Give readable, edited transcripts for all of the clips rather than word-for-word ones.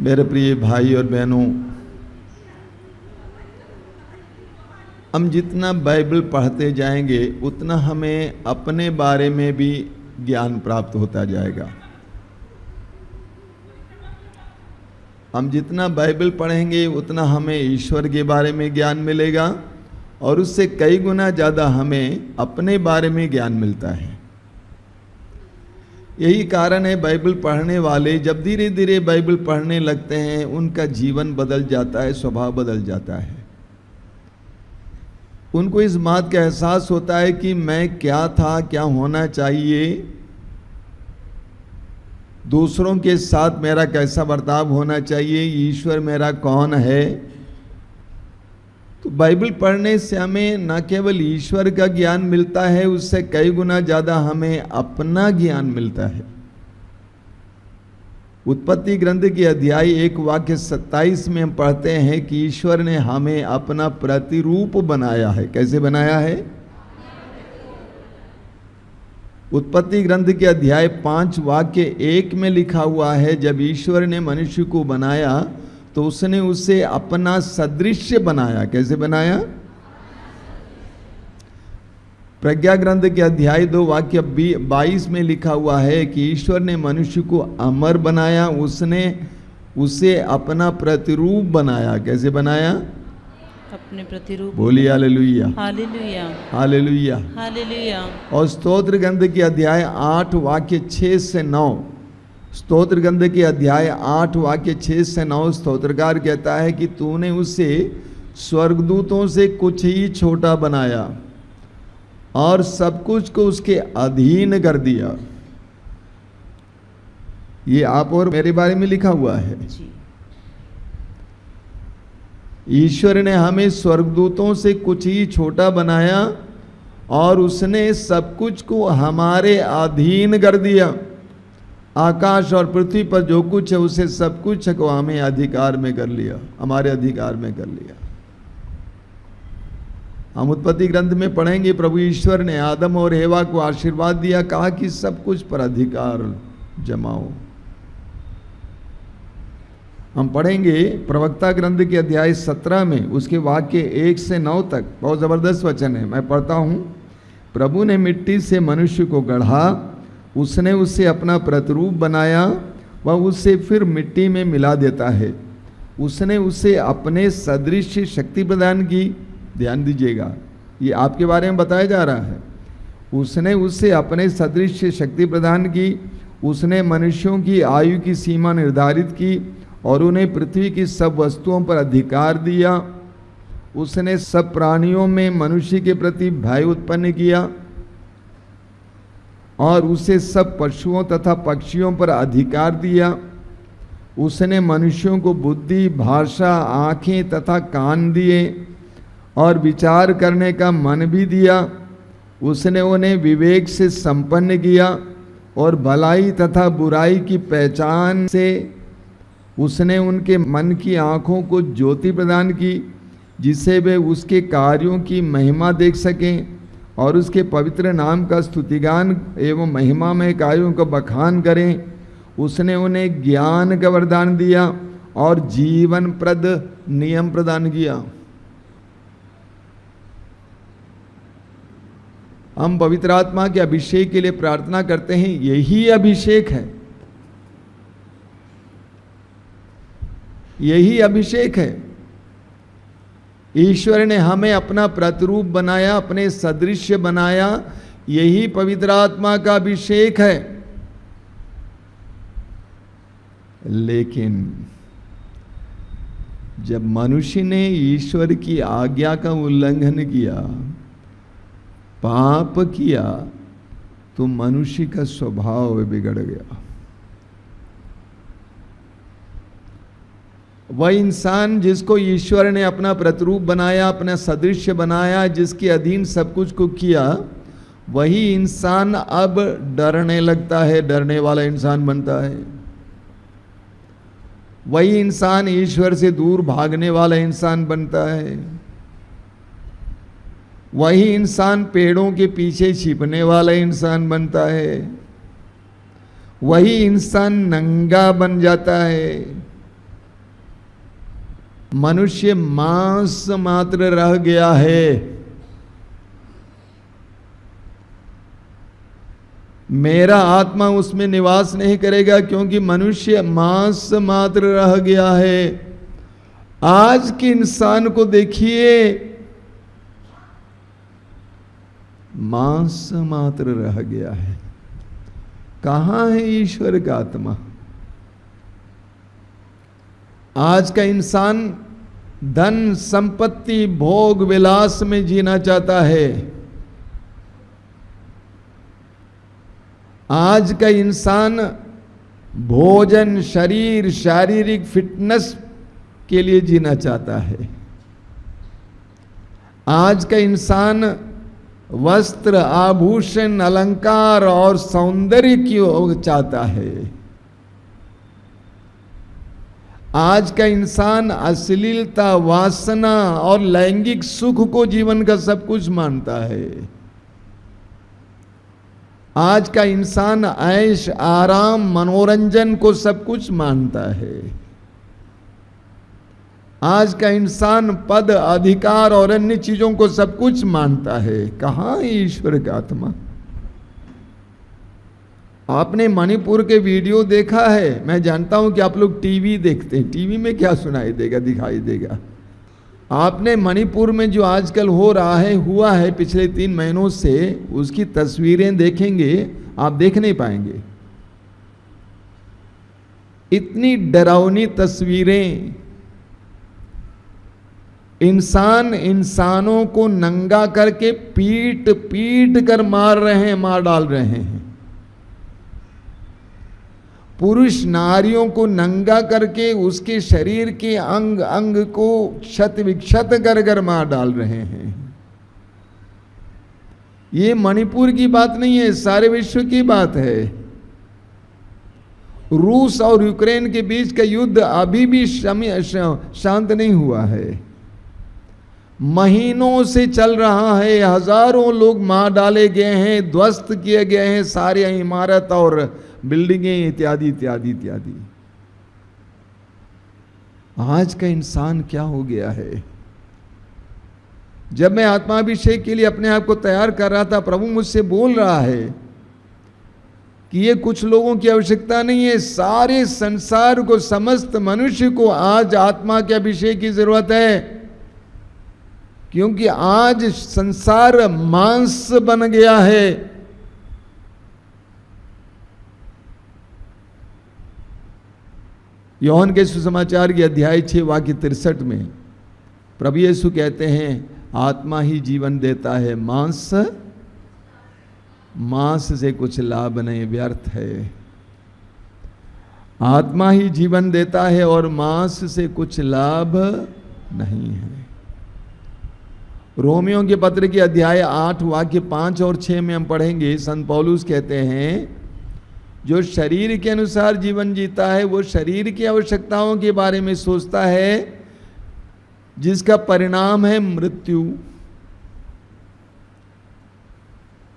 मेरे प्रिय भाई और बहनों, हम जितना बाइबल पढ़ते जाएंगे उतना हमें अपने बारे में भी ज्ञान प्राप्त होता जाएगा। हम जितना बाइबल पढ़ेंगे उतना हमें ईश्वर के बारे में ज्ञान मिलेगा और उससे कई गुना ज़्यादा हमें अपने बारे में ज्ञान मिलता है। यही कारण है बाइबल पढ़ने वाले जब धीरे धीरे बाइबल पढ़ने लगते हैं उनका जीवन बदल जाता है, स्वभाव बदल जाता है। उनको इस बात का एहसास होता है कि मैं क्या था, क्या होना चाहिए, दूसरों के साथ मेरा कैसा बर्ताव होना चाहिए, ईश्वर मेरा कौन है। तो बाइबल पढ़ने से हमें न केवल ईश्वर का ज्ञान मिलता है, उससे कई गुना ज़्यादा हमें अपना ज्ञान मिलता है। उत्पत्ति ग्रंथ के अध्याय 1 वाक्य 27 में हम पढ़ते हैं कि ईश्वर ने हमें अपना प्रतिरूप बनाया है। कैसे बनाया है? उत्पत्ति ग्रंथ के अध्याय 5 वाक्य 1 में लिखा हुआ है, जब ईश्वर ने मनुष्य को बनाया तो उसने उसे अपना सदृश्य बनाया। कैसे बनाया? प्रज्ञा ग्रंथ के अध्याय 2 वाक्य 22 में लिखा हुआ है कि ईश्वर ने मनुष्य को अमर बनाया, उसने उसे अपना प्रतिरूप बनाया। कैसे बनाया? अपने प्रतिरूप। बोलिए हालेलुया, हालेलुया, हालेलुया, हालेलुया। और स्तोत्र ग्रंथ के अध्याय 8 वाक्य 6 से 9, स्तोत्र ग्रंथ के अध्याय 8 वाक्य 6 से 9 स्तोत्रकार कहता है कि तूने उसे स्वर्गदूतों से कुछ ही छोटा बनाया और सब कुछ को उसके अधीन कर दिया। ये आप और मेरे बारे में लिखा हुआ है। ईश्वर ने हमें स्वर्गदूतों से कुछ ही छोटा बनाया और उसने सब कुछ को हमारे अधीन कर दिया। आकाश और पृथ्वी पर जो कुछ है उसे सब कुछ को हमें अधिकार में कर लिया, हमारे अधिकार में कर लिया। हम उत्पत्ति ग्रंथ में पढ़ेंगे प्रभु ईश्वर ने आदम और हेवा को आशीर्वाद दिया, कहा कि सब कुछ पर अधिकार जमाओ। हम पढ़ेंगे प्रवक्ता ग्रंथ के अध्याय 17 में उसके वाक्य 1 से 9 तक। बहुत ज़बरदस्त वचन है, मैं पढ़ता हूँ। प्रभु ने मिट्टी से मनुष्य को गढ़ा, उसने उसे अपना प्रतिरूप बनाया, वह उसे फिर मिट्टी में मिला देता है। उसने उसे अपने सदृश शक्ति प्रदान की। ध्यान दीजिएगा, ये आपके बारे में बताया जा रहा है। उसने उसे अपने सदृश शक्ति प्रदान की। उसने मनुष्यों की आयु की सीमा निर्धारित की और उन्हें पृथ्वी की सब वस्तुओं पर अधिकार दिया। उसने सब प्राणियों में मनुष्य के प्रति भय उत्पन्न किया और उसे सब पशुओं तथा पक्षियों पर अधिकार दिया। उसने मनुष्यों को बुद्धि, भाषा, आँखें तथा कान दिए और विचार करने का मन भी दिया। उसने उन्हें विवेक से संपन्न किया और भलाई तथा बुराई की पहचान से उसने उनके मन की आँखों को ज्योति प्रदान की, जिससे वे उसके कार्यों की महिमा देख सकें और उसके पवित्र नाम का स्तुतिगान एवं महिमामय कार्यों का बखान करें। उसने उन्हें ज्ञान का वरदान दिया और जीवन प्रद नियम प्रदान किया। हम पवित्र आत्मा के अभिषेक के लिए प्रार्थना करते हैं, यही अभिषेक है, यही अभिषेक है। ईश्वर ने हमें अपना प्रतिरूप बनाया, अपने सदृश्य बनाया, यही पवित्र आत्मा का अभिषेक है। लेकिन जब मनुष्य ने ईश्वर की आज्ञा का उल्लंघन किया, पाप किया, तो मनुष्य का स्वभाव बिगड़ गया। वह इंसान जिसको ईश्वर ने अपना प्रतिरूप बनाया, अपना सदृश्य बनाया, जिसके अधीन सब कुछ को किया, वही इंसान अब डरने लगता है, डरने वाला इंसान बनता है। वही इंसान ईश्वर से दूर भागने वाला इंसान बनता है। वही इंसान पेड़ों के पीछे छिपने वाला इंसान बनता है। वही इंसान नंगा बन जाता है। मनुष्य मांस मात्र रह गया है। मेरा आत्मा उसमें निवास नहीं करेगा, क्योंकि मनुष्य मांस मात्र रह गया है। आज के इंसान को देखिए, मांस मात्र रह गया है। कहां है ईश्वर का आत्मा? आज का इंसान धन संपत्ति भोग विलास में जीना चाहता है। आज का इंसान भोजन, शरीर, शारीरिक फिटनेस के लिए जीना चाहता है। आज का इंसान वस्त्र, आभूषण, अलंकार और सौंदर्य की चाहता है। आज का इंसान अश्लीलता, वासना और लैंगिक सुख को जीवन का सब कुछ मानता है। आज का इंसान ऐश, आराम, मनोरंजन को सब कुछ मानता है। आज का इंसान पद, अधिकार और अन्य चीजों को सब कुछ मानता है। कहां है ईश्वर का आत्मा? आपने मणिपुर के वीडियो देखा है? मैं जानता हूं कि आप लोग टीवी देखते हैं। टीवी में क्या सुनाई देगा, दिखाई देगा? आपने मणिपुर में जो आजकल हो रहा है, हुआ है पिछले 3 महीनों से, उसकी तस्वीरें देखेंगे, आप देख नहीं पाएंगे। इतनी डरावनी तस्वीरें। इंसान इंसानों को नंगा करके पीट पीट कर मार रहे हैं, मार डाल रहे हैं। पुरुष नारियों को नंगा करके उसके शरीर के अंग अंग को क्षत विक्षत कर कर मार डाल रहे हैं। ये मणिपुर की बात नहीं है, सारे विश्व की बात है। रूस और यूक्रेन के बीच का युद्ध अभी भी शांत नहीं हुआ है। महीनों से चल रहा है। हजारों लोग मार डाले गए हैं, ध्वस्त किए गए हैं सारी इमारत और बिल्डिंगें इत्यादि इत्यादि इत्यादि। आज का इंसान क्या हो गया है? जब मैं आत्माभिषेक के लिए अपने आप को तैयार कर रहा था, प्रभु मुझसे बोल रहा है कि ये कुछ लोगों की आवश्यकता नहीं है, सारे संसार को, समस्त मनुष्य को आज आत्मा के अभिषेक की जरूरत है। क्योंकि आज संसार मांस बन गया है। यूहन्ना के सुसमाचार के अध्याय 6 वाक्य 63 में प्रभु यीशु कहते हैं, आत्मा ही जीवन देता है, मांस से कुछ लाभ नहीं, व्यर्थ है। आत्मा ही जीवन देता है और मांस से कुछ लाभ नहीं है। रोमियों के पत्र के अध्याय 8 वाक्य 5 और 6 में हम पढ़ेंगे, संत पौलुस कहते हैं, जो शरीर के अनुसार जीवन जीता है वो शरीर की आवश्यकताओं के बारे में सोचता है, जिसका परिणाम है मृत्यु।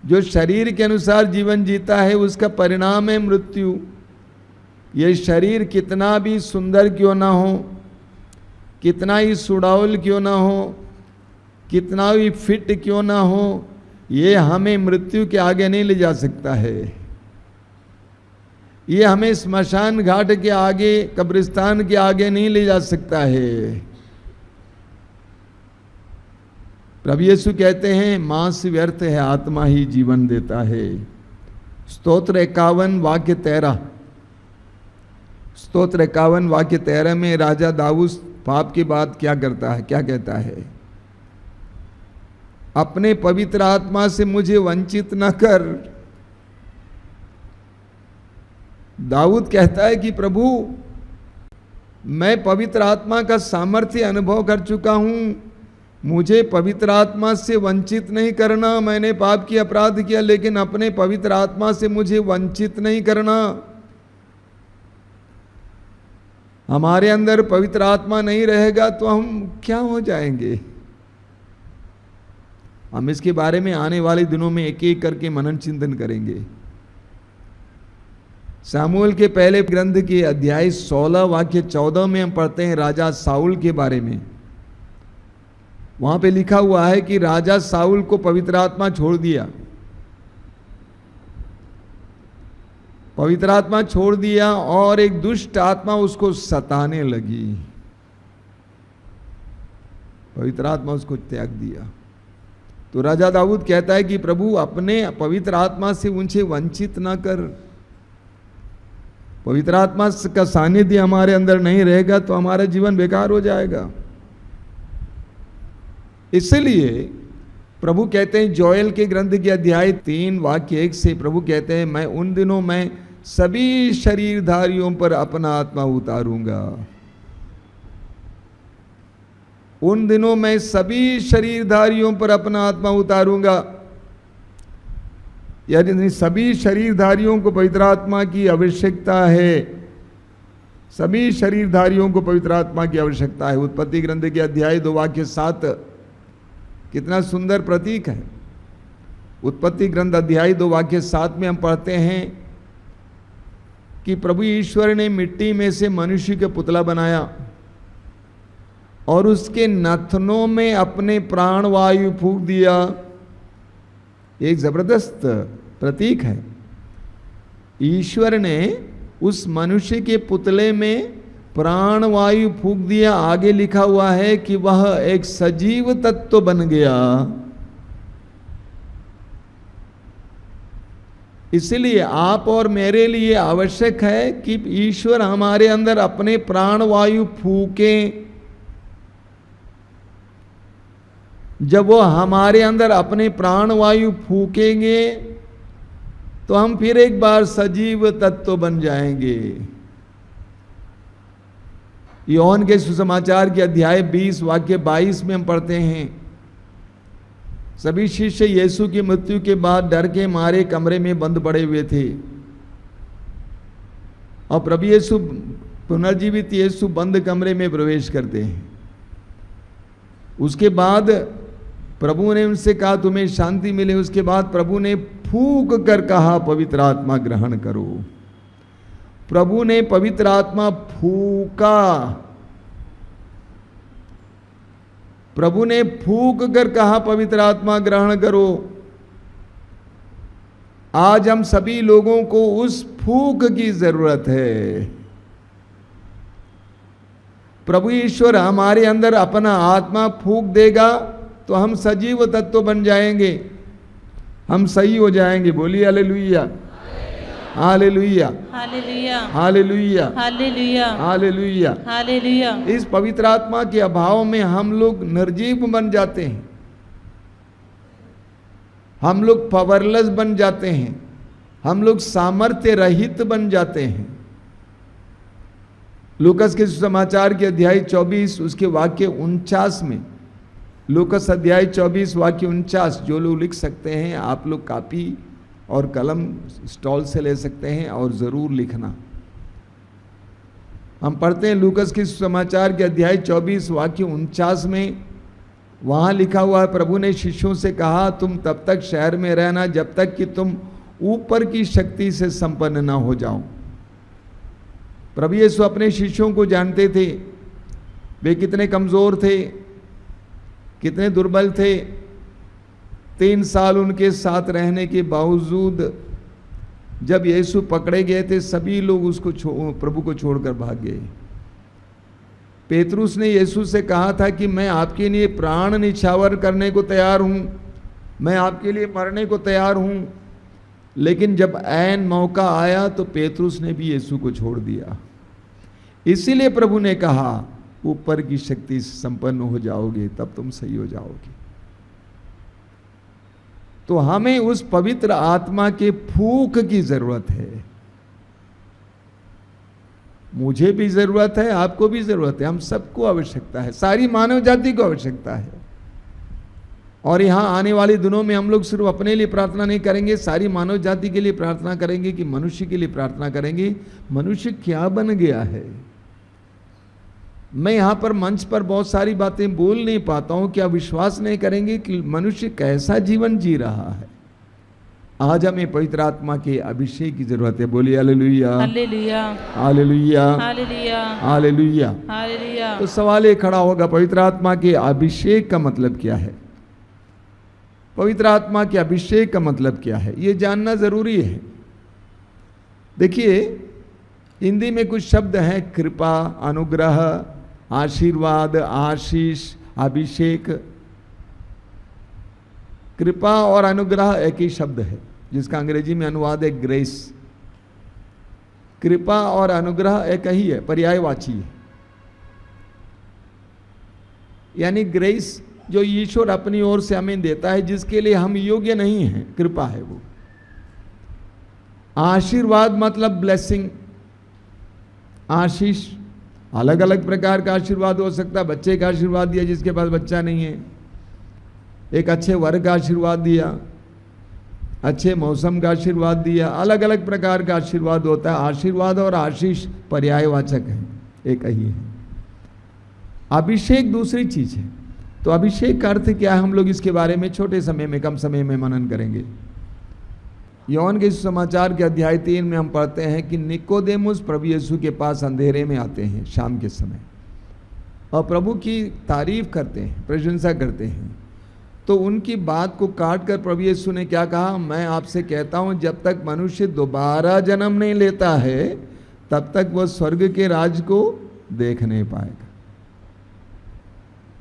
जो शरीर के अनुसार जीवन जीता है उसका परिणाम है मृत्यु। यह शरीर कितना भी सुंदर क्यों ना हो, कितना ही सुडौल क्यों ना हो, कितना भी फिट क्यों ना हो, ये हमें मृत्यु के आगे नहीं ले जा सकता है। ये हमें स्मशान घाट के आगे, कब्रिस्तान के आगे नहीं ले जा सकता है। प्रभु यीशु कहते हैं, मांस व्यर्थ है, आत्मा ही जीवन देता है। स्तोत्र 51 वाक्य 13, स्तोत्र 51 वाक्य 13 में राजा दाऊद पाप के बाद क्या करता है, क्या कहता है? अपने पवित्र आत्मा से मुझे वंचित न कर। दाऊद कहता है कि प्रभु, मैं पवित्र आत्मा का सामर्थ्य अनुभव कर चुका हूं, मुझे पवित्र आत्मा से वंचित नहीं करना। मैंने पाप की, अपराध किया, लेकिन अपने पवित्र आत्मा से मुझे वंचित नहीं करना। हमारे अंदर पवित्र आत्मा नहीं रहेगा तो हम क्या हो जाएंगे? हम इसके बारे में आने वाले दिनों में एक एक करके मनन चिंतन करेंगे। सामुएल के पहले ग्रंथ के अध्याय 16 वाक्य 14 में हम पढ़ते हैं राजा साउल के बारे में। वहां पे लिखा हुआ है कि राजा साउल को पवित्र आत्मा छोड़ दिया, पवित्र आत्मा छोड़ दिया और एक दुष्ट आत्मा उसको सताने लगी। पवित्र आत्मा उसको त्याग दिया। तो राजा दाऊद कहता है कि प्रभु अपने पवित्र आत्मा से उनसे वंचित ना कर। पवित्र आत्मा का सानिध्य हमारे अंदर नहीं रहेगा तो हमारा जीवन बेकार हो जाएगा। इसलिए प्रभु कहते हैं जोएल के ग्रंथ के अध्याय 3 वाक्य 1 से प्रभु कहते हैं मैं उन दिनों में सभी शरीरधारियों पर अपना आत्मा उतारूंगा। उन दिनों में सभी शरीरधारियों पर अपना आत्मा उतारूंगा। यानी सभी शरीरधारियों को पवित्र आत्मा की आवश्यकता है। सभी शरीरधारियों को पवित्र आत्मा की आवश्यकता है। उत्पत्ति ग्रंथ के अध्याय 2 वाक्य 7 कितना सुंदर प्रतीक है। उत्पत्ति ग्रंथ अध्याय 2 वाक्य 7 में हम पढ़ते हैं कि प्रभु ईश्वर ने मिट्टी में से मनुष्य का पुतला बनाया और उसके नथनों में अपने प्राण वायु फूंक दिया। एक जबरदस्त प्रतीक है। ईश्वर ने उस मनुष्य के पुतले में प्राण वायु फूंक दिया। आगे लिखा हुआ है कि वह एक सजीव तत्व बन गया। इसलिए आप और मेरे लिए आवश्यक है कि ईश्वर हमारे अंदर अपने प्राण वायु फूकें। जब वो हमारे अंदर अपने प्राण वायु फूकेंगे तो हम फिर एक बार सजीव तत्व बन जाएंगे। योहन के सुसमाचार के अध्याय 20 वाक्य 22 में हम पढ़ते हैं सभी शिष्य यीशु की मृत्यु के बाद डर के मारे कमरे में बंद पड़े हुए थे और प्रभु यीशु पुनर्जीवित यीशु बंद कमरे में प्रवेश करते हैं। उसके बाद प्रभु ने उनसे कहा तुम्हें शांति मिले। उसके बाद प्रभु ने फूंक कर कहा पवित्र आत्मा ग्रहण करो। प्रभु ने पवित्र आत्मा फूंका। प्रभु ने फूंक कर कहा पवित्र आत्मा ग्रहण करो। आज हम सभी लोगों को उस फूंक की जरूरत है। प्रभु ईश्वर हमारे अंदर अपना आत्मा फूंक देगा तो हम सजीव तत्व बन जाएंगे, हम सही हो जाएंगे। बोलिए hallelujah, hallelujah, hallelujah, hallelujah, hallelujah, hallelujah, hallelujah. इस पवित्र आत्मा के अभाव में हम लोग निर्जीव बन जाते हैं, हम लोग पावरलेस बन जाते हैं, हम लोग सामर्थ्य रहित बन जाते हैं। लूकस के सुसमाचार के अध्याय 24 उसके वाक्य 49 में, लूकस अध्याय 24 वाक्य 49, जो लोग लिख सकते हैं आप लोग कापी और कलम स्टॉल से ले सकते हैं और ज़रूर लिखना। हम पढ़ते हैं लूकस के सुसमाचार के अध्याय 24 वाक्य 49 में, वहाँ लिखा हुआ है प्रभु ने शिष्यों से कहा तुम तब तक शहर में रहना जब तक कि तुम ऊपर की शक्ति से संपन्न ना हो जाओ। प्रभु यीशु अपने शिष्यों को जानते थे, वे कितने कमज़ोर थे, कितने दुर्बल थे। 3 साल उनके साथ रहने के बावजूद जब यीशु पकड़े गए थे सभी लोग उसको प्रभु को छोड़कर भाग गए। पेतरुस ने यीशु से कहा था कि मैं आपके लिए प्राण निछावर करने को तैयार हूँ, मैं आपके लिए मरने को तैयार हूँ। लेकिन जब ऐन मौका आया तो पेतरुस ने भी यीशु को छोड़ दिया। इसीलिए प्रभु ने कहा ऊपर की शक्ति से संपन्न हो जाओगे तब तुम सही हो जाओगे। तो हमें उस पवित्र आत्मा के फूंक की जरूरत है। मुझे भी जरूरत है, आपको भी जरूरत है, हम सबको आवश्यकता है, सारी मानव जाति को आवश्यकता है। और यहाँ आने वाले दिनों में हम लोग सिर्फ अपने लिए प्रार्थना नहीं करेंगे, सारी मानव जाति के लिए प्रार्थना करेंगे कि मनुष्य के लिए प्रार्थना करेंगे। मनुष्य क्या बन गया है। मैं यहाँ पर मंच पर बहुत सारी बातें बोल नहीं पाता हूँ, क्या विश्वास नहीं करेंगे कि मनुष्य कैसा जीवन जी रहा है। आज हमें पवित्र आत्मा के अभिषेक की जरूरत है। बोलिए hallelujah, hallelujah, hallelujah, hallelujah, hallelujah. Hallelujah. तो सवाल ये खड़ा होगा, पवित्र आत्मा के अभिषेक का मतलब क्या है? पवित्र आत्मा के अभिषेक का मतलब क्या है, ये जानना जरूरी है। देखिए, हिंदी में कुछ शब्द हैं, कृपा, अनुग्रह, आशीर्वाद, आशीष, अभिषेक। कृपा और अनुग्रह एक ही शब्द है जिसका अंग्रेजी में अनुवाद है ग्रेस। कृपा और अनुग्रह एक ही है, पर्यायवाची है। यानी ग्रेस जो ईश्वर अपनी ओर से हमें देता है, जिसके लिए हम योग्य नहीं हैं, कृपा है वो। आशीर्वाद मतलब ब्लेसिंग, आशीष। अलग अलग प्रकार का आशीर्वाद हो सकता है। बच्चे का आशीर्वाद दिया जिसके पास बच्चा नहीं है, एक अच्छे वर का आशीर्वाद दिया, अच्छे मौसम का आशीर्वाद दिया। अलग अलग प्रकार का आशीर्वाद होता है। आशीर्वाद और आशीष पर्यायवाचक है, एक ही है। अभिषेक दूसरी चीज है। तो अभिषेक का अर्थ क्या है, हम लोग इसके बारे में छोटे समय में, कम समय में मनन करेंगे। योहन के समाचार के अध्याय 3 में हम पढ़ते हैं कि निकोदेमुस प्रभु यीशु के पास अंधेरे में आते हैं शाम के समय, और प्रभु की तारीफ करते हैं, प्रशंसा करते हैं। तो उनकी बात को काट कर प्रभु यीशु ने क्या कहा, मैं आपसे कहता हूं, जब तक मनुष्य दोबारा जन्म नहीं लेता है तब तक वह स्वर्ग के राज को देख नहीं पाएगा।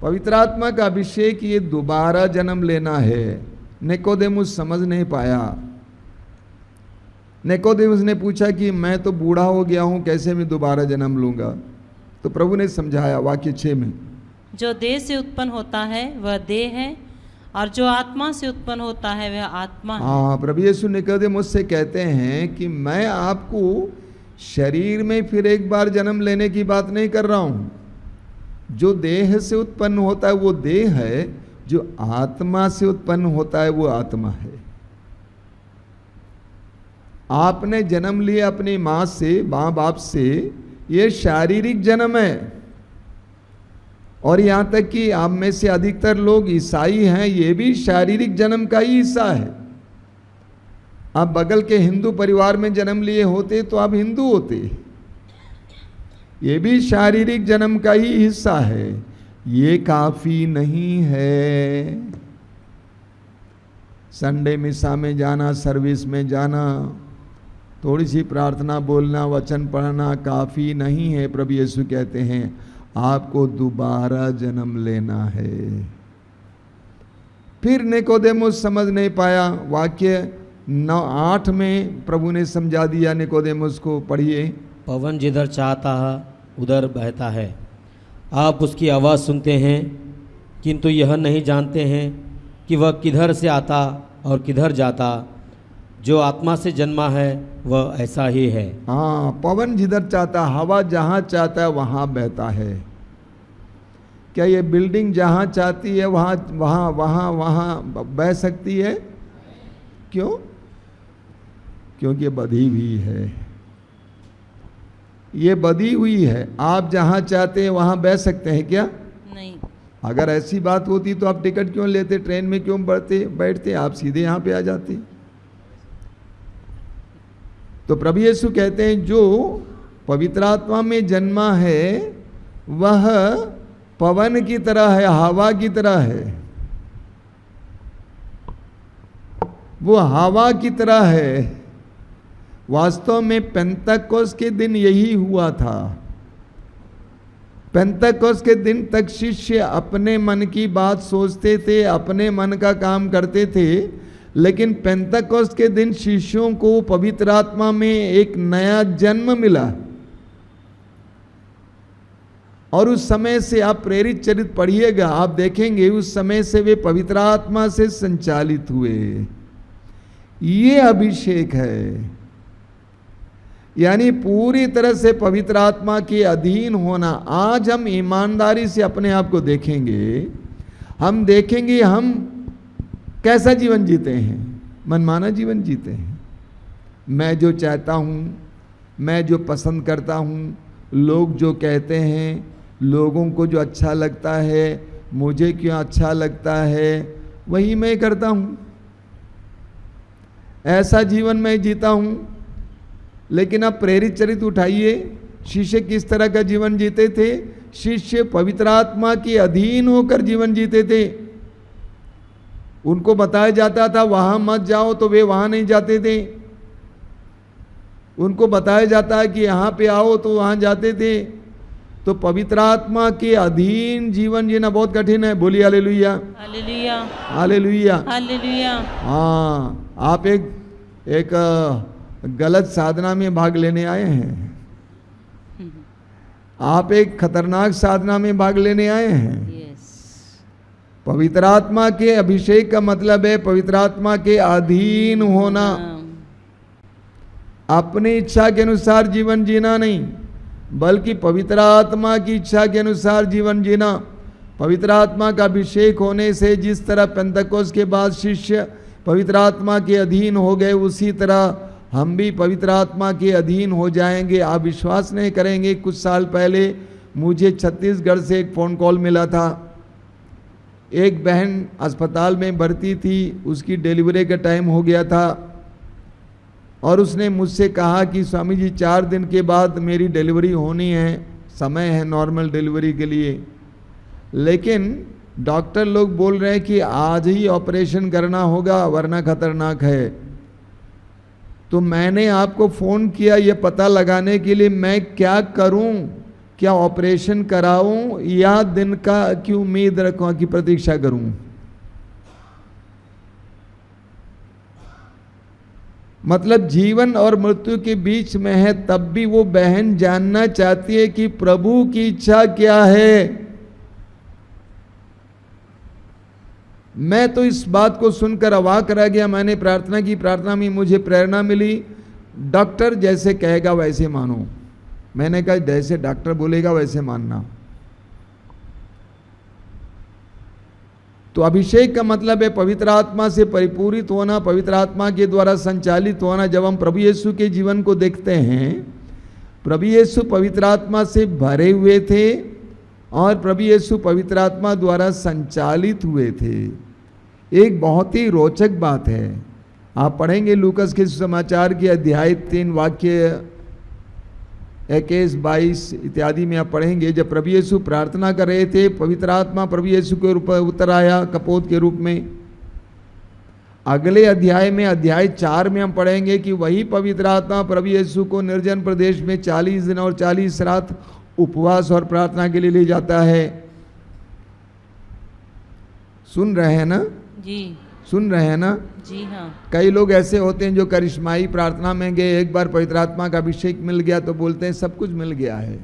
पवित्र आत्मा का अभिषेक ये दोबारा जन्म लेना है। निकोदेमुस समझ नहीं पाया। निकोदेमुस ने पूछा कि मैं तो बूढ़ा हो गया हूं, कैसे मैं दोबारा जन्म लूंगा? तो प्रभु ने समझाया वाक्य 6 में, जो देह से उत्पन्न होता है वह देह है, और जो आत्मा से उत्पन्न होता है वह आत्मा है। हाँ, प्रभु यीशु निकोदेमुस से कहते हैं कि मैं आपको शरीर में फिर एक बार जन्म लेने की बात नहीं कर रहा हूं। जो देह से उत्पन्न होता है वो देह है, जो आत्मा से उत्पन्न होता है वो आत्मा है। आपने जन्म लिया अपनी मां से, मां बाप से, ये शारीरिक जन्म है। और यहां तक कि आप में से अधिकतर लोग ईसाई हैं, ये भी शारीरिक जन्म का ही हिस्सा है। आप बगल के हिंदू परिवार में जन्म लिए होते तो आप हिंदू होते, ये भी शारीरिक जन्म का ही हिस्सा है। ये काफी नहीं है। संडे मिसा में जाना, सर्विस में जाना, थोड़ी सी प्रार्थना बोलना, वचन पढ़ना काफी नहीं है। प्रभु यीशु कहते हैं आपको दोबारा जन्म लेना है। फिर निकोदेमुस समझ नहीं पाया। वाक्य 9-8 में प्रभु ने समझा दिया निकोदेमुस को। पढ़िए, पवन जिधर चाहता है उधर बहता है, आप उसकी आवाज़ सुनते हैं किंतु यह नहीं जानते हैं कि वह किधर से आता और किधर जाता। जो आत्मा से जन्मा है वह ऐसा ही है। हाँ, पवन जिधर चाहता, हवा जहाँ चाहता है वहाँ बहता है। क्या ये बिल्डिंग जहाँ चाहती है वहाँ वहाँ वहाँ वहाँ बह सकती है? क्यों? क्योंकि बधी हुई है। ये बधी हुई है। आप जहाँ चाहते हैं वहाँ बह सकते हैं क्या? नहीं। अगर ऐसी बात होती तो आप टिकट क्यों लेते, ट्रेन में क्यों बैठते? आप सीधे यहाँ पे आ जाते। तो प्रभु यीशु कहते हैं जो पवित्र आत्मा में जन्मा है वह पवन की तरह है, हवा की तरह है। वो हवा की तरह है। वास्तव में पेंतकोस के दिन यही हुआ था। पेंतकोस के दिन तक शिष्य अपने मन की बात सोचते थे, अपने मन का काम करते थे। लेकिन पेंतकोस के दिन शिष्यों को पवित्र आत्मा में एक नया जन्म मिला। और उस समय से आप प्रेरित चरित्र पढ़िएगा, आप देखेंगे उस समय से वे पवित्र आत्मा से संचालित हुए। ये अभिषेक है, यानी पूरी तरह से पवित्र आत्मा के अधीन होना। आज हम ईमानदारी से अपने आप को देखेंगे, हम देखेंगे हम कैसा जीवन जीते हैं। मनमाना जीवन जीते हैं। मैं जो चाहता हूँ, मैं जो पसंद करता हूँ, लोग जो कहते हैं, लोगों को जो अच्छा लगता है, मुझे क्यों अच्छा लगता है, वही मैं करता हूँ। ऐसा जीवन मैं जीता हूं। लेकिन अब प्रेरित चरित्र उठाइए, शिष्य किस तरह का जीवन जीते थे? शिष्य पवित्र आत्मा के अधीन होकर जीवन जीते थे। उनको बताया जाता था वहां मत जाओ, तो वे वहां नहीं जाते थे। उनको बताया जाता है कि यहां पे आओ, तो वहां जाते थे। तो पवित्र आत्मा के अधीन जीवन जीना बहुत कठिन है। बोलिए हालेलुया, हालेलुया, हालेलुया, हालेलुया। हाँ, आप एक गलत साधना में भाग लेने आए हैं। आप एक खतरनाक साधना में भाग लेने आए हैं। पवित्र आत्मा के अभिषेक का मतलब है पवित्र आत्मा के अधीन होना, अपनी इच्छा के अनुसार जीवन जीना नहीं, बल्कि पवित्र आत्मा की इच्छा के अनुसार जीवन जीना। पवित्र आत्मा का अभिषेक होने से जिस तरह पेंतकोस्त के बाद शिष्य पवित्र आत्मा के अधीन हो गए, उसी तरह हम भी पवित्र आत्मा के अधीन हो जाएंगे। आप विश्वास नहीं करेंगे, कुछ साल पहले मुझे छत्तीसगढ़ से एक फ़ोन कॉल मिला था। एक बहन अस्पताल में भर्ती थी, उसकी डिलीवरी का टाइम हो गया था और उसने मुझसे कहा कि स्वामी जी 4 दिन के बाद मेरी डिलीवरी होनी है, समय है नॉर्मल डिलीवरी के लिए, लेकिन डॉक्टर लोग बोल रहे हैं कि आज ही ऑपरेशन करना होगा वरना खतरनाक है। तो मैंने आपको फ़ोन किया ये पता लगाने के लिए मैं क्या करूं, क्या ऑपरेशन कराऊं या दिन का की उम्मीद रखूं कि प्रतीक्षा करूं। मतलब जीवन और मृत्यु के बीच में है, तब भी वो बहन जानना चाहती है कि प्रभु की इच्छा क्या है। मैं तो इस बात को सुनकर अवाक रह गया। मैंने प्रार्थना की, प्रार्थना में मुझे प्रेरणा मिली, डॉक्टर जैसे कहेगा वैसे मानो। मैंने कहा जैसे डॉक्टर बोलेगा वैसे मानना। तो अभिषेक का मतलब है पवित्र आत्मा से परिपूरित होना, पवित्र आत्मा के द्वारा संचालित होना। जब हम प्रभु यीशु के जीवन को देखते हैं, प्रभु यीशु पवित्र आत्मा से भरे हुए थे और प्रभु यीशु पवित्र आत्मा द्वारा संचालित हुए थे। एक बहुत ही रोचक बात है, आप पढ़ेंगे लूकस के समाचार के अध्याय 3 वाक्य 21, 22 इत्यादि में आप पढ़ेंगे। जब प्रभु यीशु प्रार्थना कर रहे थे, पवित्र आत्मा प्रभु यीशु के ऊपर उतर आया कपोत के रूप में। अगले अध्याय में अध्याय 4 में हम पढ़ेंगे कि वही पवित्र आत्मा प्रभु यीशु को निर्जन प्रदेश में 40 दिन और 40 रात उपवास और प्रार्थना के लिए ले जाता है। सुन रहे हैं ना जी, सुन रहे हैं ना जी हाँ। कई लोग ऐसे होते हैं जो करिश्माई प्रार्थना में गए, एक बार पवित्र आत्मा का अभिषेक मिल गया तो बोलते हैं सब कुछ मिल गया है।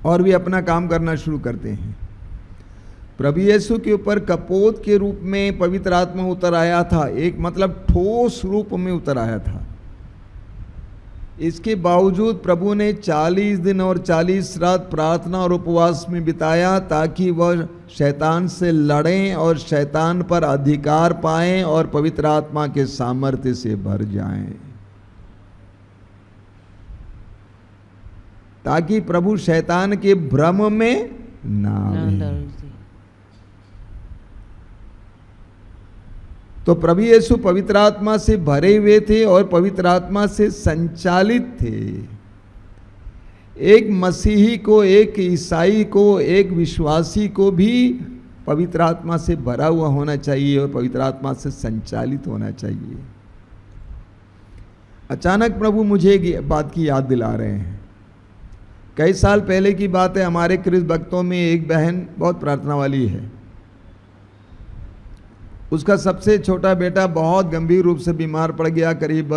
और भी अपना काम करना शुरू करते हैं। प्रभु यीशु के ऊपर कपोत के रूप में पवित्र आत्मा उतर आया था, एक मतलब ठोस रूप में उतर आया था। इसके बावजूद प्रभु ने 40 दिन और 40 रात प्रार्थना और उपवास में बिताया ताकि वह शैतान से लड़ें और शैतान पर अधिकार पाएं और पवित्र आत्मा के सामर्थ्य से भर जाएं, ताकि प्रभु शैतान के भ्रम में ना आए। तो प्रभु यीशु पवित्र आत्मा से भरे हुए थे और पवित्र आत्मा से संचालित थे। एक मसीही को, एक ईसाई को, एक विश्वासी को भी पवित्र आत्मा से भरा हुआ होना चाहिए और पवित्र आत्मा से संचालित होना चाहिए। अचानक प्रभु मुझे एक बात की याद दिला रहे हैं। कई साल पहले की बात है, हमारे क्रिस भक्तों में एक बहन बहुत प्रार्थना वाली है। उसका सबसे छोटा बेटा बहुत गंभीर रूप से बीमार पड़ गया, करीब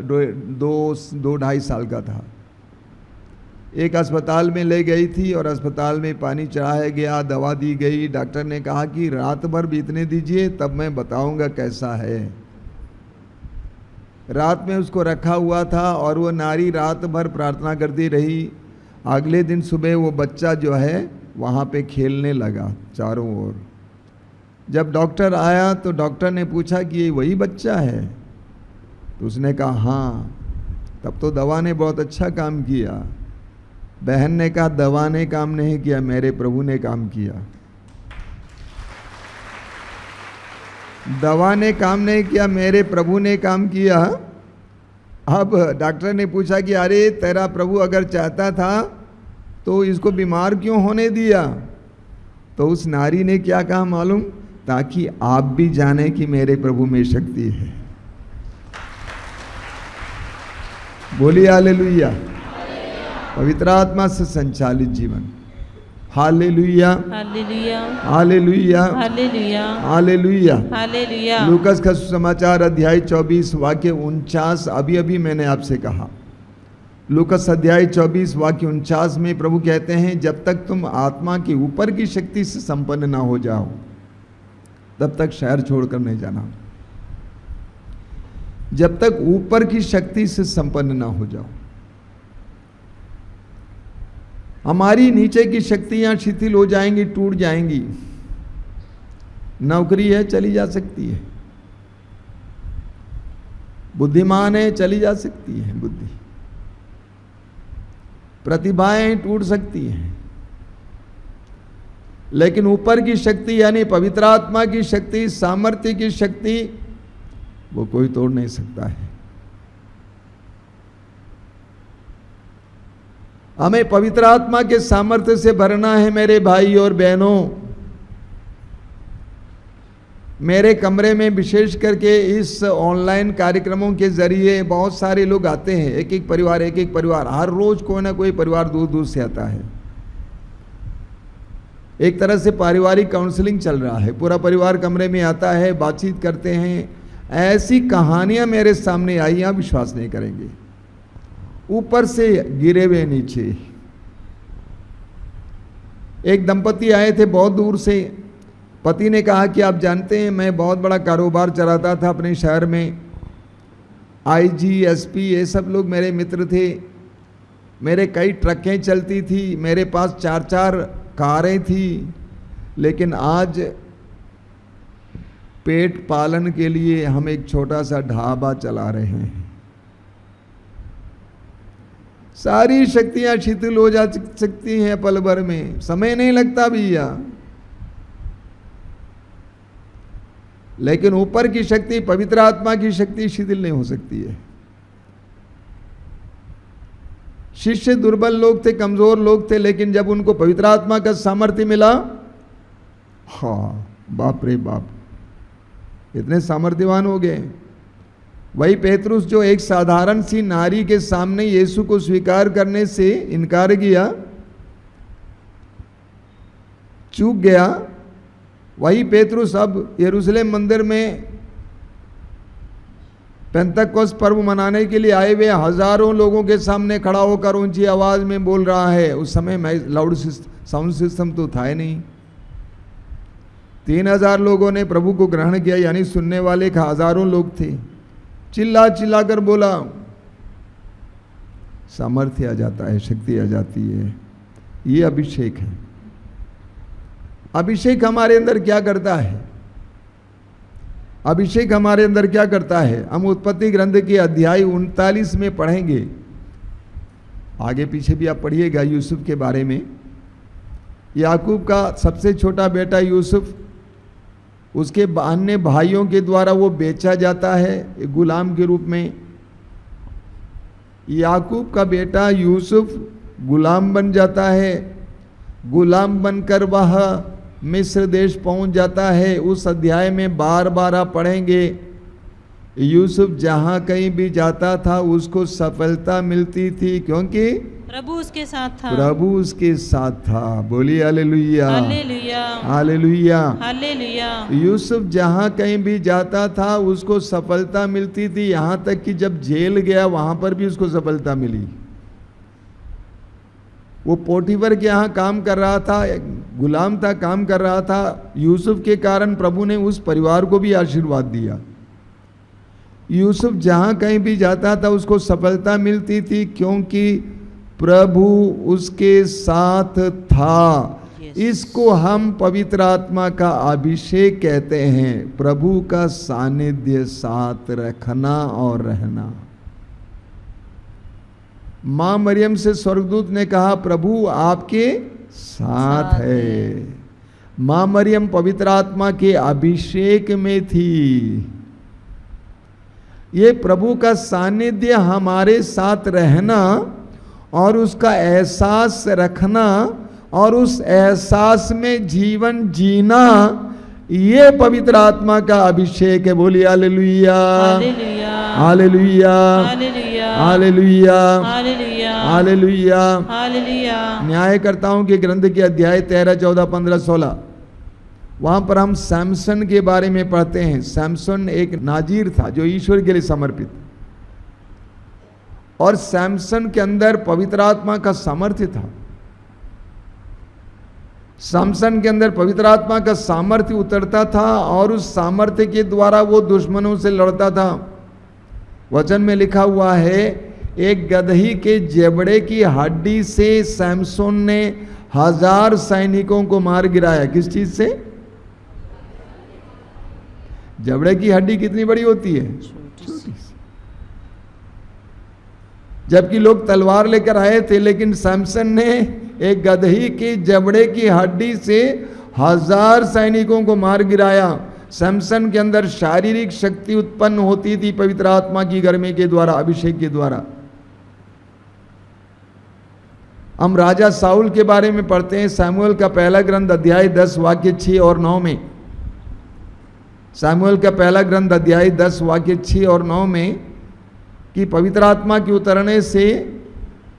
2-2.5 साल का था। एक अस्पताल में ले गई थी और अस्पताल में पानी चढ़ाया गया, दवा दी गई। डॉक्टर ने कहा कि रात भर बीतने दीजिए तब मैं बताऊंगा कैसा है। रात में उसको रखा हुआ था और वो नारी रात भर प्रार्थना करती रही। अगले दिन सुबह वो बच्चा जो है वहाँ पे खेलने लगा चारों ओर। जब डॉक्टर आया तो डॉक्टर ने पूछा कि ये वही बच्चा है? तो उसने कहा हाँ। तब तो दवा ने बहुत अच्छा काम किया। बहन ने कहा दवा ने काम नहीं किया, मेरे प्रभु ने काम किया। दवा ने काम नहीं किया, मेरे प्रभु ने काम किया। अब डॉक्टर ने पूछा कि अरे तेरा प्रभु अगर चाहता था तो इसको बीमार क्यों होने दिया? तो उस नारी ने क्या कहा मालूम? ताकि आप भी जाने कि मेरे प्रभु में शक्ति है। बोलिए हालेलुया। पवित्र आत्मा से संचालित जीवन। Hallelujah, hallelujah, hallelujah, hallelujah, hallelujah. Hallelujah. Lucas का सुसमाचार अध्याय 24 वाक्य 49 अभी मैंने आपसे कहा। लूकास अध्याय 24 वाक्य 49 में प्रभु कहते हैं, जब तक तुम आत्मा के ऊपर की शक्ति से संपन्न ना हो जाओ तब तक शहर छोड़कर नहीं जाना। जब तक ऊपर की शक्ति से संपन्न ना हो जाओ। हमारी नीचे की शक्तियां शिथिल हो जाएंगी, टूट जाएंगी। नौकरी है चली जा सकती है, बुद्धिमान है चली जा सकती है बुद्धि, प्रतिभाएं टूट सकती हैं, लेकिन ऊपर की शक्ति यानी पवित्र आत्मा की शक्ति, सामर्थ्य की शक्ति, वो कोई तोड़ नहीं सकता है। हमें पवित्र आत्मा के सामर्थ्य से भरना है मेरे भाई और बहनों। मेरे कमरे में विशेष करके इस ऑनलाइन कार्यक्रमों के जरिए बहुत सारे लोग आते हैं, एक एक परिवार, हर रोज कोई ना कोई परिवार दूर दूर से आता है। एक तरह से पारिवारिक काउंसलिंग चल रहा है, पूरा परिवार कमरे में आता है, बातचीत करते हैं। ऐसी कहानियां मेरे सामने आई, आप विश्वास नहीं करेंगे। ऊपर से गिरे हुए नीचे। एक दंपति आए थे बहुत दूर से। पति ने कहा कि आप जानते हैं मैं बहुत बड़ा कारोबार चलाता था अपने शहर में, आईजी, एसपी ये सब लोग मेरे मित्र थे। मेरे कई ट्रकें चलती थी, मेरे पास 4-4 कारें थी, लेकिन आज पेट पालन के लिए हम एक छोटा सा ढाबा चला रहे हैं। सारी शक्तियां शिथिल हो जा सकती हैं पल भर में, समय नहीं लगता भैया। लेकिन ऊपर की शक्ति, पवित्र आत्मा की शक्ति शिथिल नहीं हो सकती है। शिष्य दुर्बल लोग थे, कमजोर लोग थे, लेकिन जब उनको पवित्र आत्मा का सामर्थ्य मिला, हाँ बाप रे बाप, इतने सामर्थ्यवान हो गए। वही पेतरुस जो एक साधारण सी नारी के सामने यीशु को स्वीकार करने से इनकार किया, चूक गया, वही पेतरुस अब यरूशलेम मंदिर में पेंतकोस्त पर्व मनाने के लिए आए हुए हजारों लोगों के सामने खड़ा होकर ऊंची आवाज में बोल रहा है। उस समय लाउड साउंड सिस्टम तो था ही नहीं। 3000 लोगों ने प्रभु को ग्रहण किया, यानी सुनने वाले हजारों लोग थे। चिल्ला चिल्ला कर बोला, सामर्थ्य आ जाता है, शक्ति आ जाती है। ये अभिषेक है। अभिषेक हमारे अंदर क्या करता है? अभिषेक हमारे अंदर क्या करता है? हम उत्पत्ति ग्रंथ के अध्याय 39 में पढ़ेंगे। आगे पीछे भी आप पढ़िएगा यूसुफ के बारे में। याकूब का सबसे छोटा बेटा यूसुफ, उसके अन्य भाइयों के द्वारा वो बेचा जाता है गुलाम के रूप में। याकूब का बेटा यूसुफ गुलाम बन जाता है। गुलाम बनकर वह मिस्र देश पहुंच जाता है। उस अध्याय में बार बार आप पढ़ेंगे, यूसुफ जहां कहीं भी जाता था उसको सफलता मिलती थी, क्योंकि प्रभु उसके साथ था। प्रभु उसके साथ था। बोलिए hallelujah, hallelujah, hallelujah, hallelujah. Yusuf जहां कहीं भी जाता था उसको सफलता मिलती थी, यहां तक कि जब जेल गया वहां पर भी उसको सफलता मिली। वो पोटीफर के यहाँ काम कर रहा था, गुलाम था, काम कर रहा था। यूसुफ के कारण प्रभु ने उस परिवार को भी आशीर्वाद दिया। यूसुफ जहां कहीं भी जाता था उसको सफलता मिलती थी, क्योंकि प्रभु उसके साथ था। इसको हम पवित्र आत्मा का अभिषेक कहते हैं, प्रभु का सानिध्य साथ रखना और रहना। मां मरियम से स्वर्गदूत ने कहा, प्रभु आपके साथ है। मां मरियम पवित्र आत्मा के अभिषेक में थी। ये प्रभु का सानिध्य हमारे साथ रहना और उसका एहसास रखना और उस एहसास में जीवन जीना, ये पवित्र आत्मा का अभिषेक है। बोलिए hallelujah, hallelujah, hallelujah, hallelujah, hallelujah, hallelujah, hallelujah. Hallelujah. न्यायकर्ताओं के ग्रंथ के अध्याय 13, 14, 15, 16, वहां पर हम सैमसन के बारे में पढ़ते हैं। सैमसन एक नाजीर था जो ईश्वर के लिए समर्पित, और सैमसन के अंदर पवित्र आत्मा का सामर्थ्य था। सैमसन के अंदर पवित्र आत्मा का सामर्थ्य उतरता था और उस सामर्थ्य के द्वारा वो दुश्मनों से लड़ता था। वचन में लिखा हुआ है, एक गदही के जबड़े की हड्डी से सैमसन ने 1000 सैनिकों को मार गिराया। किस चीज से? जबड़े की हड्डी कितनी बड़ी होती है? छोटी सी। जबकि लोग तलवार लेकर आए थे, लेकिन सैमसन ने एक गदही की जबड़े की हड्डी से 1000 सैनिकों को मार गिराया। सैमसन के अंदर शारीरिक शक्ति उत्पन्न होती थी पवित्र आत्मा की गर्मी के द्वारा, अभिषेक के द्वारा। हम राजा साउल के बारे में पढ़ते हैं शमूएल का पहला ग्रंथ अध्याय 10 वाक्य 6 और 9 में। शमूएल का पहला ग्रंथ अध्याय 10 वाक्य 6 और 9 में कि पवित्र आत्मा के उतरने से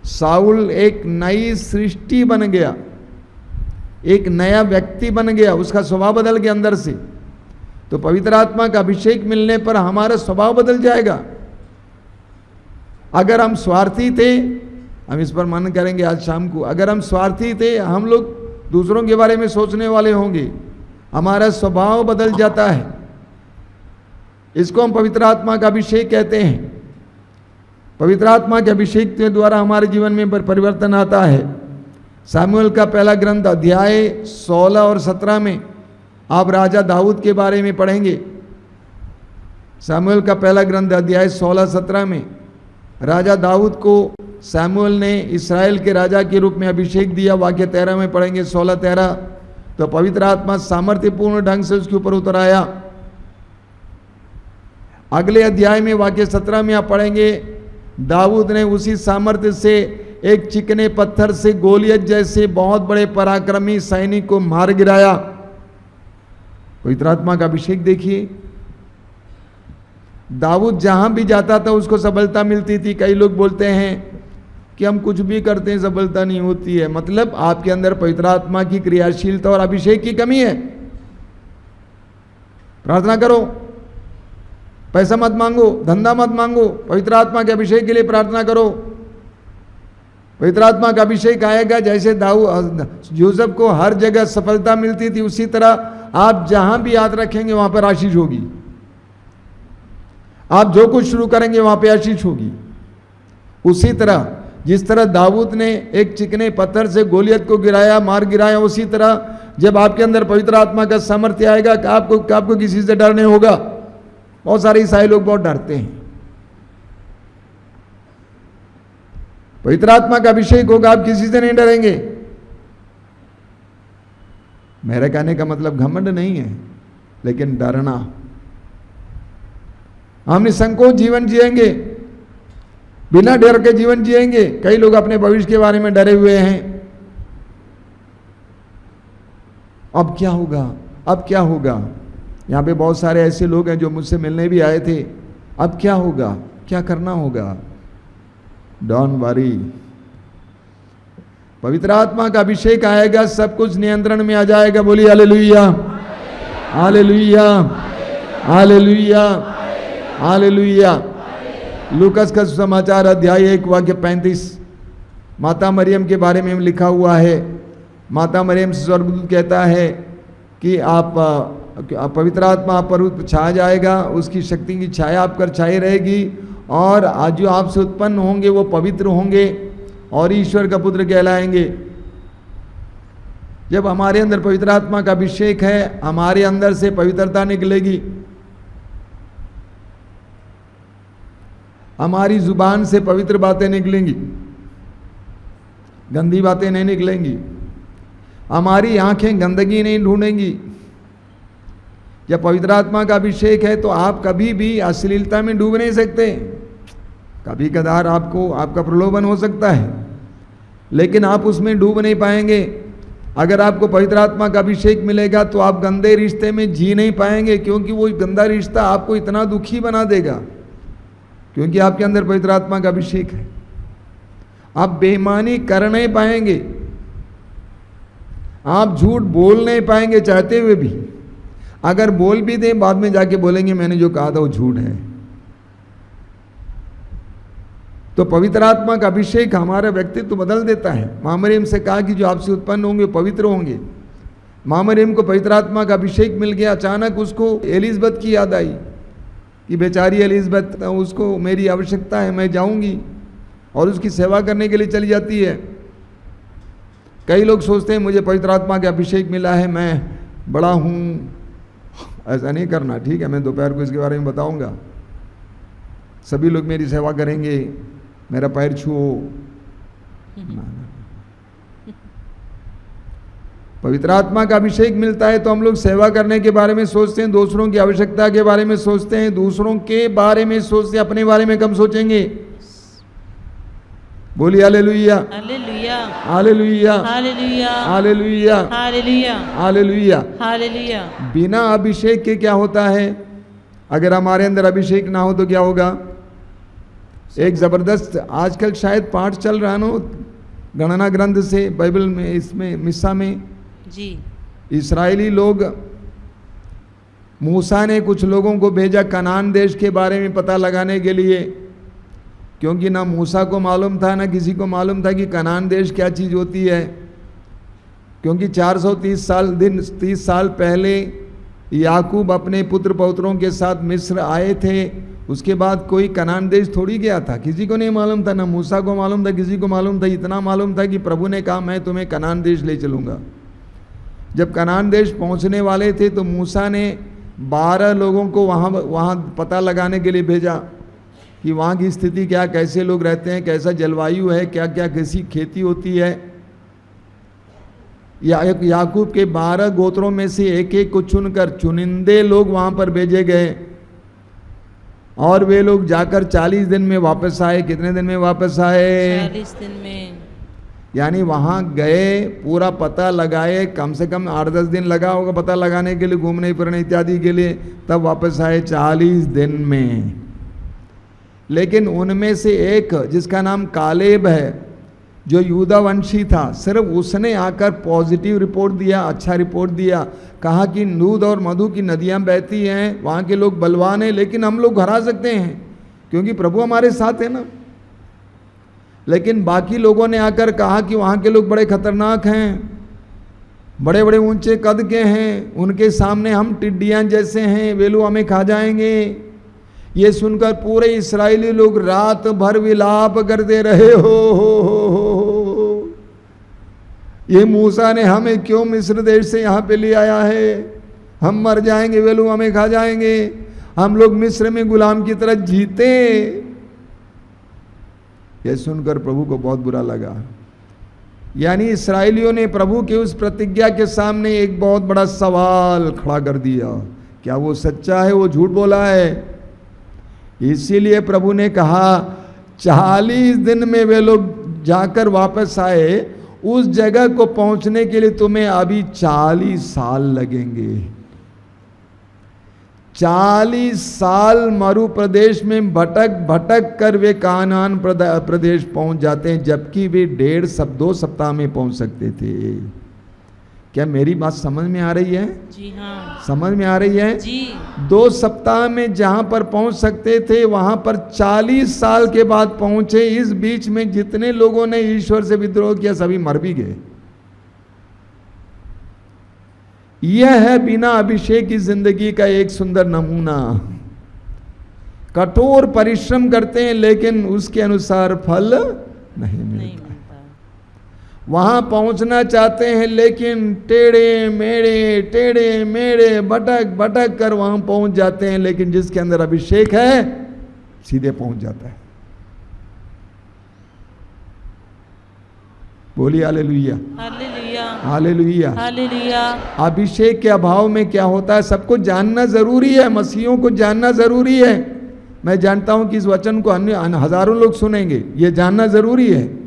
साउल एक नई सृष्टि बन गया, एक नया व्यक्ति बन गया, उसका स्वभाव बदल गया अंदर से। तो पवित्र आत्मा का अभिषेक मिलने पर हमारा स्वभाव बदल जाएगा। अगर हम स्वार्थी थे, हम इस पर मन करेंगे आज शाम को, अगर हम स्वार्थी थे, हम लोग दूसरों के बारे में सोचने वाले होंगे, हमारा स्वभाव बदल जाता है। इसको हम पवित्र आत्मा का अभिषेक कहते हैं। पवित्र आत्मा के अभिषेक के द्वारा हमारे जीवन में परिवर्तन आता है। शमूएल का पहला ग्रंथ अध्याय 16 और 17 में आप राजा दाऊद के बारे में पढ़ेंगे। शमूएल का पहला ग्रंथ अध्याय 16-17 में राजा दाऊद को शमूएल ने इस्राएल के राजा के रूप में अभिषेक दिया। वाक्य 13 में पढ़ेंगे, 16-13। तो पवित्र आत्मा सामर्थ्यपूर्ण ढंग से उसके ऊपर उतर आया। अगले अध्याय में वाक्य 17 में आप पढ़ेंगे, दाऊद ने उसी सामर्थ्य से एक चिकने पत्थर से गोलियत जैसे बहुत बड़े पराक्रमी सैनिक को मार गिराया। पवित्र आत्मा का अभिषेक देखिए, दाऊद जहां भी जाता था उसको सफलता मिलती थी। कई लोग बोलते हैं कि हम कुछ भी करते हैं सफलता नहीं होती है। मतलब आपके अंदर पवित्र आत्मा की क्रियाशीलता और अभिषेक की कमी है। प्रार्थना करो, पैसा मत मांगो, धंधा मत मांगो, पवित्र आत्मा के अभिषेक के लिए प्रार्थना करो। पवित्र आत्मा का अभिषेक आएगा। जैसे यूसुफ को हर जगह सफलता मिलती थी, उसी तरह आप जहां भी हाथ रखेंगे वहां पर आशीष होगी। आप जो कुछ शुरू करेंगे वहां पे आशीष होगी। उसी तरह जिस तरह दाऊद ने एक चिकने पत्थर से गोलियत को गिराया, मार गिराया, उसी तरह जब आपके अंदर पवित्र आत्मा का सामर्थ्य आएगा कि आपको किसी से डर नहीं होगा। बहुत सारे ईसाई लोग बहुत डरते हैं। पवित्र आत्मा का अभिषेक होगा, आप किसी से नहीं डरेंगे। मेरे कहने का मतलब घमंड नहीं है, लेकिन डरना। हम निसंकोच जीवन जिएंगे, बिना डर के जीवन जिएंगे। कई लोग अपने भविष्य के बारे में डरे हुए हैं। अब क्या होगा, अब क्या होगा। यहाँ पे बहुत सारे ऐसे लोग हैं जो मुझसे मिलने भी आए थे। अब क्या होगा, क्या करना होगा। डोंट वरी, पवित्र आत्मा का अभिषेक आएगा, सब कुछ नियंत्रण में आ जाएगा। बोलिए हालेलुया, हालेलुया, हालेलुया, हालेलुया। लूकस का समाचार अध्याय 1 वाक्य 35, माता मरियम के बारे में लिखा हुआ है। माता मरियम से स्वर्गदूत कहता है कि आप पवित्र आत्मा आप पर छा जाएगा, उसकी शक्ति की छाया आप पर छाई रहेगी, और आज जो आपसे उत्पन्न होंगे वो पवित्र होंगे और ईश्वर का पुत्र कहलाएंगे। जब हमारे अंदर पवित्र आत्मा का अभिषेक है, हमारे अंदर से पवित्रता निकलेगी। हमारी जुबान से पवित्र बातें निकलेंगी, गंदी बातें नहीं निकलेंगी। हमारी आंखें गंदगी नहीं ढूंढेंगी। जब पवित्र आत्मा का अभिषेक है तो आप कभी भी अश्लीलता में डूब नहीं सकते। कभी कदार आपको आपका प्रलोभन हो सकता है, लेकिन आप उसमें डूब नहीं पाएंगे। अगर आपको पवित्र आत्मा का अभिषेक मिलेगा तो आप गंदे रिश्ते में जी नहीं पाएंगे, क्योंकि वो गंदा रिश्ता आपको इतना दुखी बना देगा, क्योंकि आपके अंदर पवित्र आत्मा का अभिषेक है। आप बेईमानी कर नहीं पाएंगे, आप झूठ बोल नहीं पाएंगे चाहते हुए भी। अगर बोल भी दें, बाद में जाके बोलेंगे मैंने जो कहा था वो झूठ है। तो पवित्र आत्मा का अभिषेक हमारा व्यक्तित्व बदल देता है। मामरियम से कहा कि जो आपसे उत्पन्न होंगे पवित्र होंगे। मामरियम को पवित्र आत्मा का अभिषेक मिल गया। अचानक उसको एलिजबेथ की याद आई कि बेचारी एलिजबेथ, उसको मेरी आवश्यकता है, मैं जाऊंगी, और उसकी सेवा करने के लिए चली जाती है। कई लोग सोचते हैं मुझे पवित्र आत्मा का अभिषेक मिला है, मैं बड़ा हूँ। ऐसा नहीं करना, ठीक है? मैं दोपहर को इसके बारे में बताऊंगा। सभी लोग मेरी सेवा करेंगे, मेरा पैर छुओ। पवित्र आत्मा का अभिषेक मिलता है तो हम लोग सेवा करने के बारे में सोचते हैं, दूसरों की आवश्यकता के बारे में सोचते हैं, दूसरों के बारे में सोचते हैं, अपने बारे में कम सोचेंगे। बोलिए hallelujah, hallelujah, hallelujah, hallelujah, hallelujah, hallelujah, hallelujah. Hallelujah. बिना अभिषेक के क्या होता है? अगर हमारे अंदर अभिषेक ना हो तो क्या होगा? एक जबरदस्त आजकल शायद पाठ चल रहा ना गणना ग्रंथ से बाइबल में, इसमें मिस्सा में जी, इस्राएली लोग, मूसा ने कुछ लोगों को भेजा कनान देश के बारे में पता लगाने के लिए, क्योंकि ना मूसा को मालूम था ना किसी को मालूम था कि कनान देश क्या चीज़ होती है। क्योंकि 430 साल पहले याकूब अपने पुत्र पौत्रों के साथ मिस्र आए थे। उसके बाद कोई कनान देश थोड़ी गया था, किसी को नहीं मालूम था, ना मूसा को मालूम था, किसी को मालूम था। इतना मालूम था कि प्रभु ने कहा मैं तुम्हें कनान देश ले चलूँगा। जब कनान देश पहुँचने वाले थे तो मूसा ने 12 लोगों को वहाँ पता लगाने के लिए भेजा कि वहाँ की स्थिति क्या, कैसे लोग रहते हैं, कैसा जलवायु है, क्या क्या कैसी खेती होती है। याकूब के 12 गोत्रों में से एक एक को चुनकर चुनिंदे लोग वहाँ पर भेजे गए, और वे लोग जाकर 40 दिन में वापस आए। कितने दिन में वापस आए? 40 दिन में। यानी वहाँ गए, पूरा पता लगाए, कम से कम 8-10 दिन लगा होगा पता लगाने के लिए, घूमने फिरने इत्यादि के लिए, तब वापस आए 40 दिन में। लेकिन उनमें से एक जिसका नाम कालेब है, जो यूदा वंशी था, सिर्फ उसने आकर पॉजिटिव रिपोर्ट दिया, अच्छा रिपोर्ट दिया। कहा कि दूध और मधु की नदियां बहती हैं, वहाँ के लोग बलवान हैं, लेकिन हम लोग हरा सकते हैं क्योंकि प्रभु हमारे साथ है ना। लेकिन बाकी लोगों ने आकर कहा कि वहाँ के लोग बड़े खतरनाक हैं, बड़े बड़े ऊंचे कद के हैं, उनके सामने हम टिड्डियाँ जैसे हैं, वे लोग हमें खा जाएंगे। ये सुनकर पूरे इस्राएली लोग रात भर विलाप करते रहे। हो ये मूसा ने हमें क्यों मिस्र देश से यहाँ पे ले आया है? हम मर जाएंगे, वे लोग हमें खा जाएंगे, हम लोग मिस्र में गुलाम की तरह जीते। यह सुनकर प्रभु को बहुत बुरा लगा। यानी इस्राएलियों ने प्रभु की उस प्रतिज्ञा के सामने एक बहुत बड़ा सवाल खड़ा कर दिया, क्या वो सच्चा है, वो झूठ बोला है? इसीलिए प्रभु ने कहा 40 दिन में वे लोग जाकर वापस आए। उस जगह को पहुंचने के लिए तुम्हें अभी 40 साल लगेंगे। 40 साल मरु प्रदेश में भटक भटक कर वे कानान प्रदेश पहुंच जाते हैं, जबकि वे 1.5-2 सप्ताह में पहुंच सकते थे। क्या मेरी बात समझ में आ रही है? जी हाँ, समझ में आ रही है जी। 2 सप्ताह में जहां पर पहुंच सकते थे वहां पर 40 साल के बाद पहुंचे। इस बीच में जितने लोगों ने ईश्वर से विद्रोह किया सभी मर भी गए। यह है बिना अभिषेक की जिंदगी का एक सुंदर नमूना। कठोर परिश्रम करते हैं लेकिन उसके अनुसार फल नहीं मिलता। वहां पहुंचना चाहते हैं लेकिन टेढ़े मेढ़े भटक भटक कर वहां पहुंच जाते हैं, लेकिन जिसके अंदर अभिषेक है सीधे पहुंच जाता है। बोलिए हालेलुया, हालेलुया। हालेलुया। हालेलुया। अभिषेक के अभाव में क्या होता है, सबको जानना जरूरी है, मसीहों को जानना जरूरी है। मैं जानता हूं कि इस वचन को अन्य हजारों लोग सुनेंगे, ये जानना जरूरी है।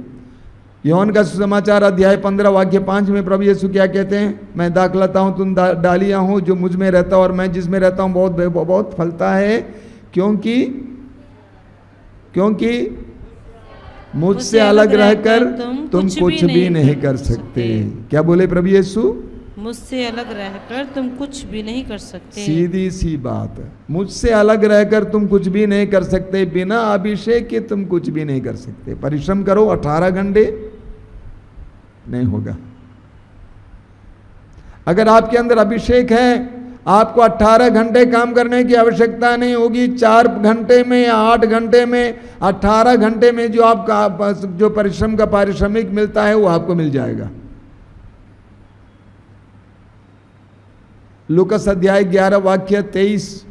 यूहन्ना का सुसमाचार अध्याय 15 वाक्य 5 में प्रभु यीशु क्या कहते हैं, मैं दाखलता हूं तुम डालियां हो, जो मुझ में रहता और मैं जिसमें रहता हूं बहुत फलता है, क्योंकि मुझसे अलग रहकर तुम कुछ भी नहीं कर सकते। क्या बोले प्रभु यीशु, मुझसे अलग रहकर तुम कुछ भी नहीं कर सकते। सीधी सी बात है, मुझसे अलग रहकर तुम कुछ भी नहीं कर सकते, बिना अभिषेक के तुम कुछ भी नहीं कर सकते। परिश्रम करो 18 घंटे नहीं होगा। अगर आपके अंदर अभिषेक है, आपको 18 घंटे काम करने की आवश्यकता नहीं होगी। 4 घंटे में या 8 घंटे में, 18 घंटे में जो आपका जो परिश्रम का पारिश्रमिक मिलता है वो आपको मिल जाएगा। लूकास अध्याय 11 वाक्य 23,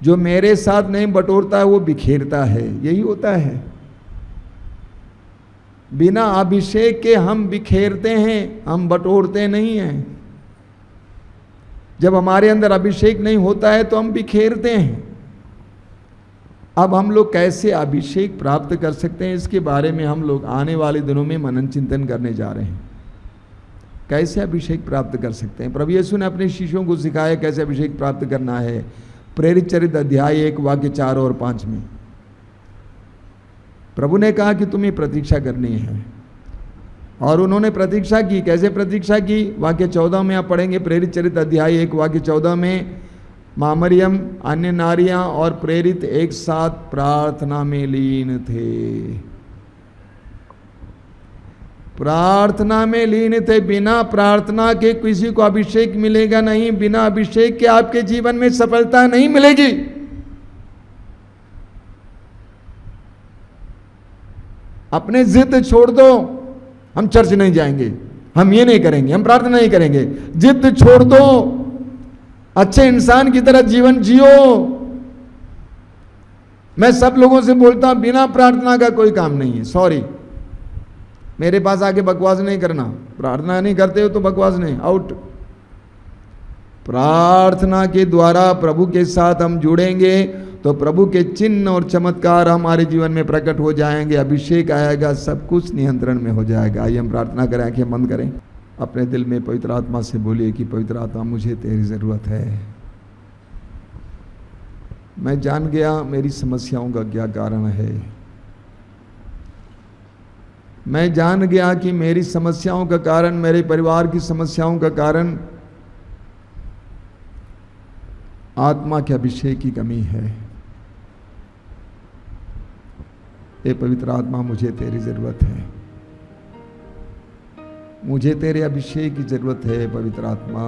जो मेरे साथ नहीं बटोरता है वो बिखेरता है। यही होता है, बिना अभिषेक के हम बिखेरते हैं, हम बटोरते नहीं हैं। जब हमारे अंदर अभिषेक नहीं होता है तो हम बिखेरते हैं। अब हम लोग कैसे अभिषेक प्राप्त कर सकते हैं, इसके बारे में हम लोग आने वाले दिनों में मनन चिंतन करने जा रहे हैं। कैसे अभिषेक प्राप्त कर सकते हैं, प्रभु यीशु ने अपने शिष्यों को सिखाया कैसे अभिषेक प्राप्त करना है। प्रेरित चरित्र अध्याय 1 वाक्य 4 और 5 में प्रभु ने कहा कि तुम्हें प्रतीक्षा करनी है, और उन्होंने प्रतीक्षा की। कैसे प्रतीक्षा की, वाक्य 14 में आप पढ़ेंगे। प्रेरित चरित्र अध्याय 1 वाक्य 14 में, मां मरियम, अन्य नारियां और प्रेरित एक साथ प्रार्थना में लीन थे। प्रार्थना में लीन थे। बिना प्रार्थना के किसी को अभिषेक मिलेगा नहीं। बिना अभिषेक के आपके जीवन में सफलता नहीं मिलेगी। अपने जिद छोड़ दो, हम चर्च नहीं जाएंगे, हम ये नहीं करेंगे, हम प्रार्थना नहीं करेंगे। जिद छोड़ दो, अच्छे इंसान की तरह जीवन जियो। मैं सब लोगों से बोलता हूं बिना प्रार्थना का कोई काम नहीं है। सॉरी, मेरे पास आके बकवास नहीं करना। प्रार्थना नहीं करते हो तो बकवास नहीं, आउट। प्रार्थना के द्वारा प्रभु के साथ हम जुड़ेंगे तो प्रभु के चिन्ह और चमत्कार हमारे जीवन में प्रकट हो जाएंगे। अभिषेक आएगा, सब कुछ नियंत्रण में हो जाएगा। आइए हम प्रार्थना करें, आंखें बंद करें, अपने दिल में पवित्र आत्मा से बोलिए कि पवित्र आत्मा मुझे तेरी ज़रूरत है। मैं जान गया मेरी समस्याओं का क्या कारण है। मैं जान गया कि मेरी समस्याओं का कारण, मेरे परिवार की समस्याओं का कारण आत्मा के अभिषेक की कमी है। हे पवित्र आत्मा, मुझे तेरी जरूरत है, मुझे तेरे अभिषेक की जरूरत है। पवित्र आत्मा,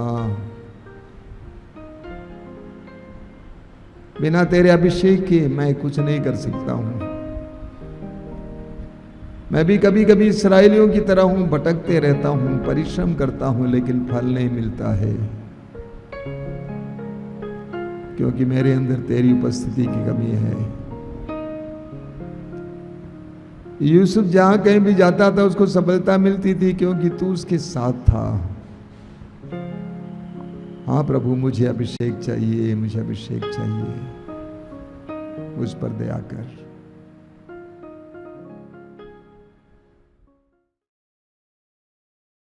बिना तेरे अभिषेक के मैं कुछ नहीं कर सकता हूं। मैं भी कभी कभी इस्राएलियों की तरह हूं, भटकते रहता हूं, परिश्रम करता हूं, लेकिन फल नहीं मिलता है, क्योंकि मेरे अंदर तेरी उपस्थिति की कमी है। यूसुफ जहां कहीं भी जाता था उसको सफलता मिलती थी, क्योंकि तू उसके साथ था। हाँ प्रभु, मुझे अभिषेक चाहिए, मुझे अभिषेक चाहिए, मुझ पर दया कर।